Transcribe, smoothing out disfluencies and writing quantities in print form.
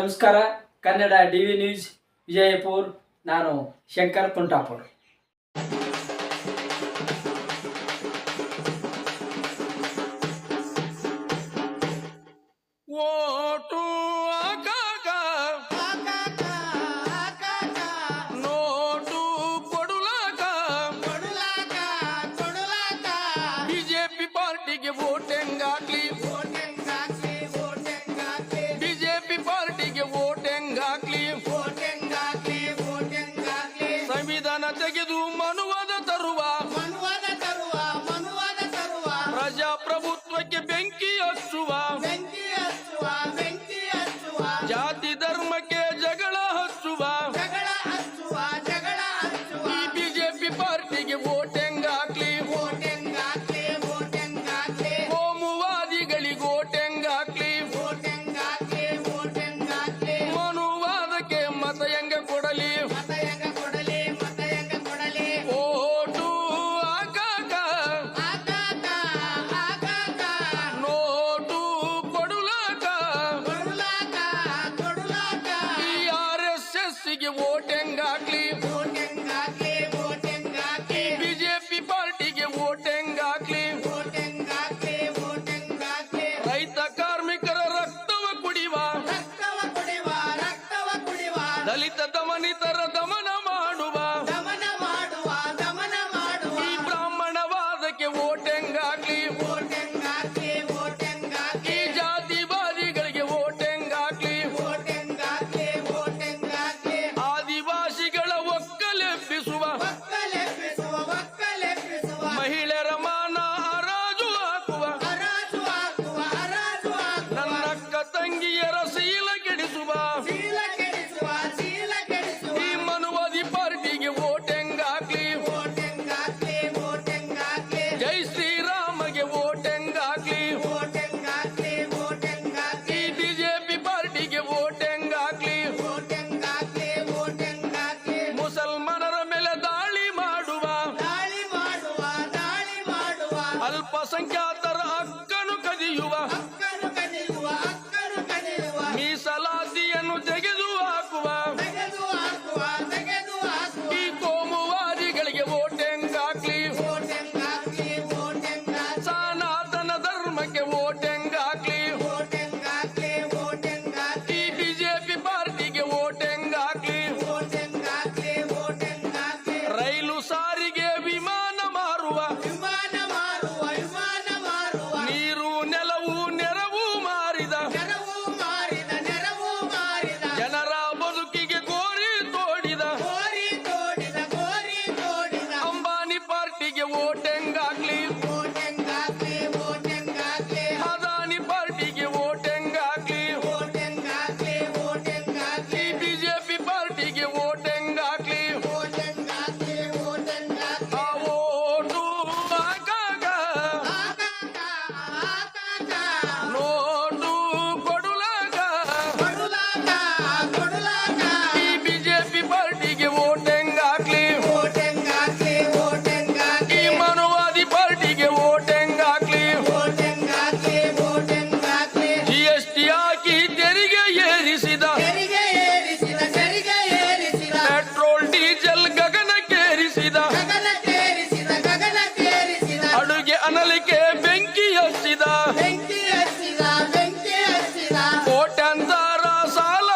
ನಮಸ್ಕಾರ. Kannada DV news Vijayapura. ನಾನು Shankar Tuntapur. Vote ಆಗಾಗ ನೋಟು ಕೊಡುಲಾಗ ಬಿಜೆಪಿ ಪಾರ್ಟಿಗೆ ವೋಟ್ ಹೆಂಗಾಗ್ಲಿ, ಬಿಜೆಪಿ ಪಾರ್ಟಿಗೆ ವೋಟ್ ಹೆಂಗಾಗ್ಲಿ, ಸಂವಿಧಾನ ತೆಗೆದು ಮನುವಾದ ತರುವ ಪ್ರಜಾಪ್ರಭುತ್ವಕ್ಕೆ ಬೆಂಕಿ ಹಚ್ಚುವ, ಜಾತಿ ಧರ್ಮಕ್ಕೆ ಜಗಳ ಹಚ್ಚುವ ಈ ಬಿಜೆಪಿ ಪಾರ್ಟಿಗೆ ವೋಟ್ ಹೆಂಗಾಗ್ಲಿ, ಕೋಮುವಾದಿಗಳಿಗೆ ವೋಟ್ ಹೆಂಗಾಗ್ಲಿ, ಮನುವಾದಕ್ಕೆ ಮತ ಹೆಂಗ ಕೊಡಲಿ, ಓಟು ಆಗಾಗ ನೋಟು ಕೊಡುಲಾಗ ಈ RSS ಗೆ ವೋಟ್ ಹೆಂಗಾಗ್ಲಿ, ಬಿಜೆಪಿ ಪಾರ್ಟಿಗೆ ವೋಟ್ ಹೆಂಗಾಗ್ಲಿ, ರೈತ ಕಾರ್ಮಿಕರ ರಕ್ತವ ಕುಡಿವ, ದಲಿತ ದಮನಿತರ ದಮನ ಮಾಡುವ ಈ ಬ್ರಾಹ್ಮಣವಾದಕ್ಕೆ ವೋಟ್ ಹೆಂಗಾಗ್ಲಿ, ಈ ಜಾತಿವಾದಿಗಳಿಗೆ ವೋಟ್ ಹೆಂಗಾಗ್ಲಿ, ಆದಿವಾಸಿಗಳ ಒಕ್ಕಲೆಬ್ಬಿಸುವ, ಮಹಿಳೆಯರ ಮಾನ ಹರಾಜು ಹಾಕುವ, ನನ್ನಕ್ಕ ತಂಗಿಯರ ಶೀಲ ಕೆಡಿಸುವ ಈ ಮನುವಾದಿ ಪಾರ್ಟಿಗೆ ವೋಟ್ ಹೆಂಗಾಗ್ಲಿ, ಜೈ ಶ್ರೀರಾಮಗೆ ವೋಟ್ ಹೆಂಗಾಗ್ಲಿ, ಈ ಬಿಜೆಪಿ ಪಾರ್ಟಿಗೆ ವೋಟ್ ಹೆಂಗಾಗ್ಲಿ, ಮುಸಲ್ಮಾನರ ಮೇಲೆ ದಾಳಿ ಮಾಡುವ, ಅಲ್ಪಸಂಖ್ಯಾತರ ಹಕ್ಕನ್ನು ಕದಿಯುವ, ಮೀಸಲಾತಿಯನ್ನು ತೆಗೆದು ಹಾಕುವ ಈ ಕೋಮುವಾದಿಗಳಿಗೆ ವೋಟ್ ಹೆಂಗಾಗ್ಲಿ, ಸನಾತನ ಧರ್ಮಕ್ಕೆ ವೋಟ್ ಹೆಂಗಾಗ್ಲಿ, ಈ ಬಿಜೆಪಿ ಪಾರ್ಟಿಗೆ ವೋಟ್ ಹೆಂಗಾಗ್ಲಿ, ರೈಲು ಸಾರಿಗೆ ವಿಮಾನ ಮಾರುವ, ನೀರು ನೆಲವು ನೆರವು ಮಾರಿದ, ಜನರ ಬದುಕಿಗೆ ಗೋರಿ ತೋಡಿದ ಅಂಬಾನಿ ಪಾರ್ಟಿಗೆ ವೋಟ್ ಹೆಂಗಾಗ್ಲಿ, ಅದಾನಿ ಪಾರ್ಟಿಗೆ ವೋಟ್ ಹೆಂಗಾಗ್ಲಿ, ಈ ಬಿಜೆಪಿ ಪಾರ್ಟಿಗೆ ವೋಟ್ ಹೆಂಗಾಗ್ಲಿ, ಆ ವೋಟು ಆಗಾಗ ನೋಟು ಕೊಡುಲಾಗ ಈ ಬಿಜೆಪಿ ಪಾರ್ಟಿಗೆ ವೋಟ್ ಹೆಂಗಾಗ್ಲಿ, ಈ ಮನುವಾದಿ ಪಾರ್ಟಿಗೆ ವೋಟ್ ಹೆಂಗಾಗ್ಲಿ, GST ಹಾಕಿ ತೆರಿಗೆ ಏರಿಸಿದ, ಪೆಟ್ರೋಲ್ ಡೀಸೆಲ್ ಗಗನಕ್ಕೇರಿಸಿದ, ಅಡುಗೆ ಅನಲಿಕೆ ಬೆಂಕಿ ಹಚ್ಚಿದ, ಕೋಟ್ಯಾಂತರ ಸಾಲ